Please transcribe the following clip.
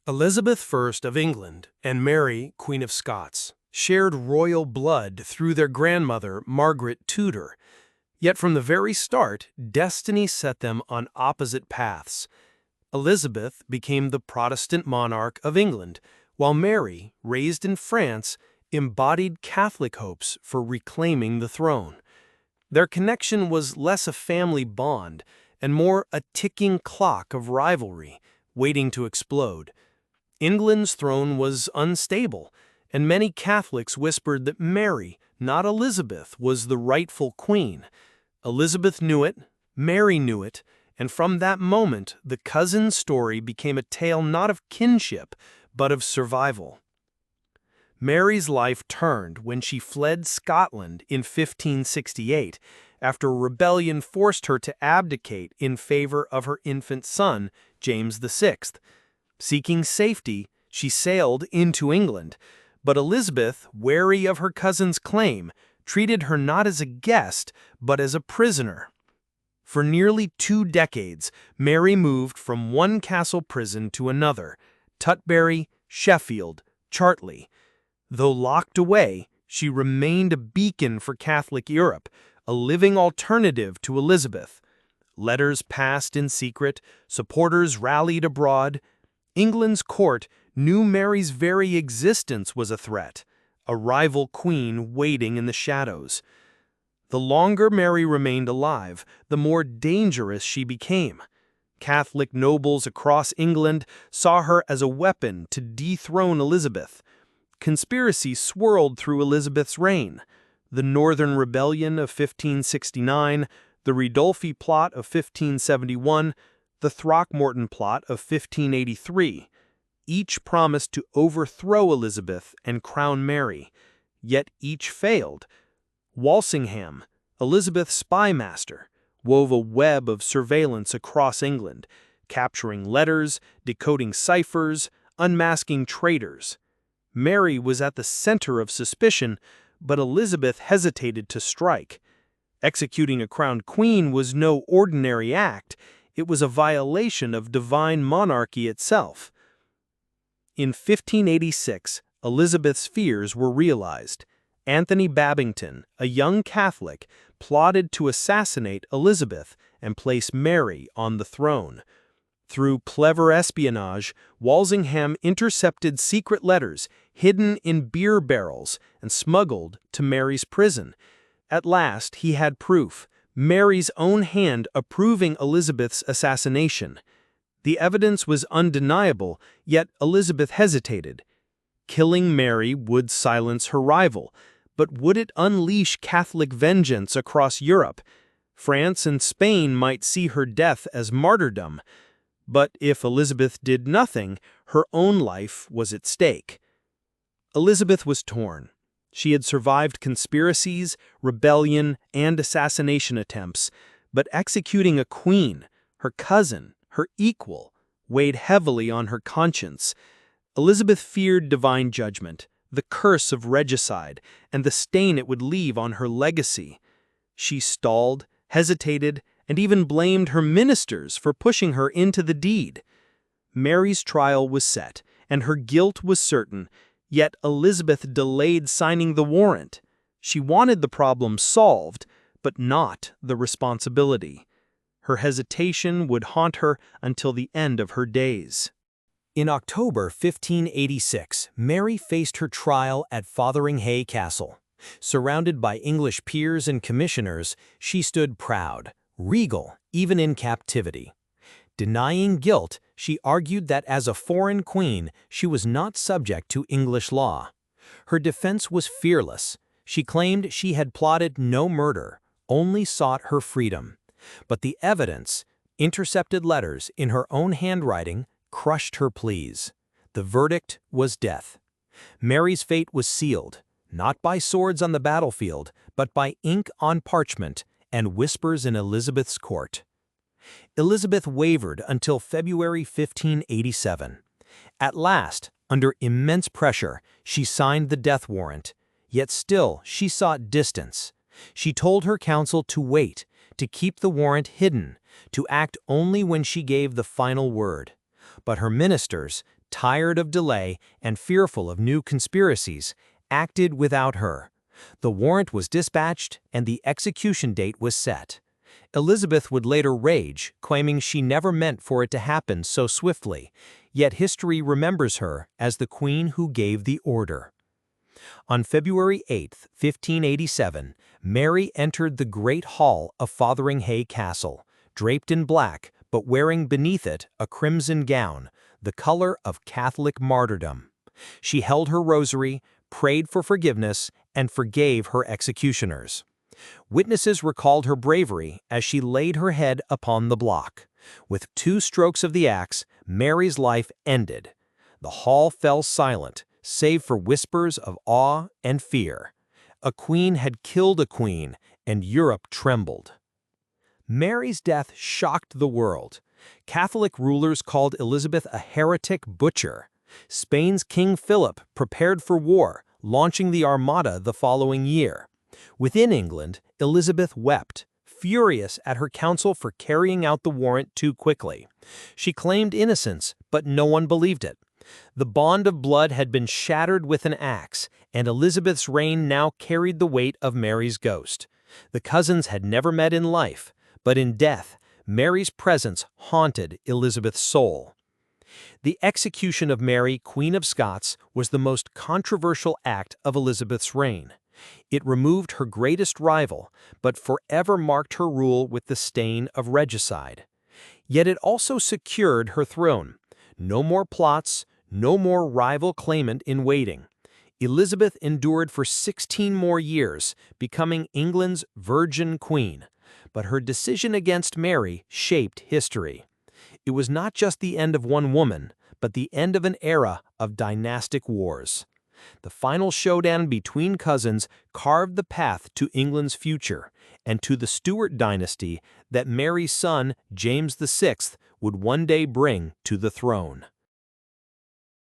Elizabeth I of England and Mary, Queen of Scots, shared royal blood through their grandmother, Margaret Tudor. Yet from the very start, destiny set them on opposite paths. Elizabeth became the Protestant monarch of England, while Mary, raised in France, embodied Catholic hopes for reclaiming the throne. Their connection was less a family bond and more a ticking clock of rivalry, waiting to explode. England's throne was unstable, and many Catholics whispered that Mary, not Elizabeth, was the rightful queen. Elizabeth knew it, Mary knew it, and from that moment the cousin story became a tale not of kinship, but of survival. Mary's life turned when she fled Scotland in 1568, after a rebellion forced her to abdicate in favor of her infant son, James VI. Seeking safety, she sailed into England, but Elizabeth, wary of her cousin's claim, treated her not as a guest, but as a prisoner. For nearly 2 decades, Mary moved from one castle prison to another, Tutbury, Sheffield, Chartley. Though locked away, she remained a beacon for Catholic Europe, a living alternative to Elizabeth. Letters passed in secret, supporters rallied abroad. England's court knew Mary's very existence was a threat, a rival queen waiting in the shadows. The longer Mary remained alive, the more dangerous she became. Catholic nobles across England saw her as a weapon to dethrone Elizabeth. Conspiracy swirled through Elizabeth's reign. The Northern Rebellion of 1569, the Ridolfi Plot of 1571, the Throckmorton Plot of 1583. Each promised to overthrow Elizabeth and crown Mary, yet each failed. Walsingham, Elizabeth's spy master, wove a web of surveillance across England, capturing letters, decoding ciphers, unmasking traitors. Mary was at the center of suspicion, but Elizabeth hesitated to strike. Executing a crowned queen was no ordinary act. It was a violation of divine monarchy itself. In 1586, Elizabeth's fears were realized. Anthony Babington, a young Catholic, plotted to assassinate Elizabeth and place Mary on the throne. Through clever espionage, Walsingham intercepted secret letters hidden in beer barrels and smuggled to Mary's prison. At last, he had proof, Mary's own hand approving Elizabeth's assassination. The evidence was undeniable, yet Elizabeth hesitated. Killing Mary would silence her rival, but would it unleash Catholic vengeance across Europe? France and Spain might see her death as martyrdom. But if Elizabeth did nothing, her own life was at stake. Elizabeth was torn. She had survived conspiracies, rebellion, and assassination attempts, but executing a queen, her cousin, her equal, weighed heavily on her conscience. Elizabeth feared divine judgment, the curse of regicide, and the stain it would leave on her legacy. She stalled, hesitated, and even blamed her ministers for pushing her into the deed. Mary's trial was set, and her guilt was certain, yet Elizabeth delayed signing the warrant. She wanted the problem solved, but not the responsibility. Her hesitation would haunt her until the end of her days. In October 1586, Mary faced her trial at Fotheringhay Castle. Surrounded by English peers and commissioners, she stood proud, regal, even in captivity. Denying guilt, she argued that as a foreign queen, she was not subject to English law. Her defense was fearless. She claimed she had plotted no murder, only sought her freedom. But the evidence, intercepted letters in her own handwriting, crushed her pleas. The verdict was death. Mary's fate was sealed, not by swords on the battlefield, but by ink on parchment and whispers in Elizabeth's court. Elizabeth wavered until February 1587. At last, under immense pressure, she signed the death warrant. Yet still, she sought distance. She told her council to wait, to keep the warrant hidden, to act only when she gave the final word. But her ministers, tired of delay and fearful of new conspiracies, acted without her. The warrant was dispatched and the execution date was set. Elizabeth would later rage, claiming she never meant for it to happen so swiftly, yet history remembers her as the queen who gave the order. On February 8, 1587, Mary entered the Great Hall of Fotheringhay Castle, draped in black but wearing beneath it a crimson gown, the color of Catholic martyrdom. She held her rosary, prayed for forgiveness, and forgave her executioners. Witnesses recalled her bravery as she laid her head upon the block. With 2 strokes of the axe, Mary's life ended. The hall fell silent, save for whispers of awe and fear. A queen had killed a queen, and Europe trembled. Mary's death shocked the world. Catholic rulers called Elizabeth a heretic butcher. Spain's King Philip prepared for war, launching the Armada the following year. Within England, Elizabeth wept, furious at her council for carrying out the warrant too quickly. She claimed innocence, but no one believed it. The bond of blood had been shattered with an axe, and Elizabeth's reign now carried the weight of Mary's ghost. The cousins had never met in life, but in death, Mary's presence haunted Elizabeth's soul. The execution of Mary, Queen of Scots, was the most controversial act of Elizabeth's reign. It removed her greatest rival, but forever marked her rule with the stain of regicide. Yet it also secured her throne. No more plots, no more rival claimant in waiting. Elizabeth endured for 16 more years, becoming England's Virgin Queen. But her decision against Mary shaped history. It was not just the end of one woman, but the end of an era of dynastic wars. The final showdown between cousins carved the path to England's future and to the Stuart dynasty that Mary's son, James VI, would one day bring to the throne.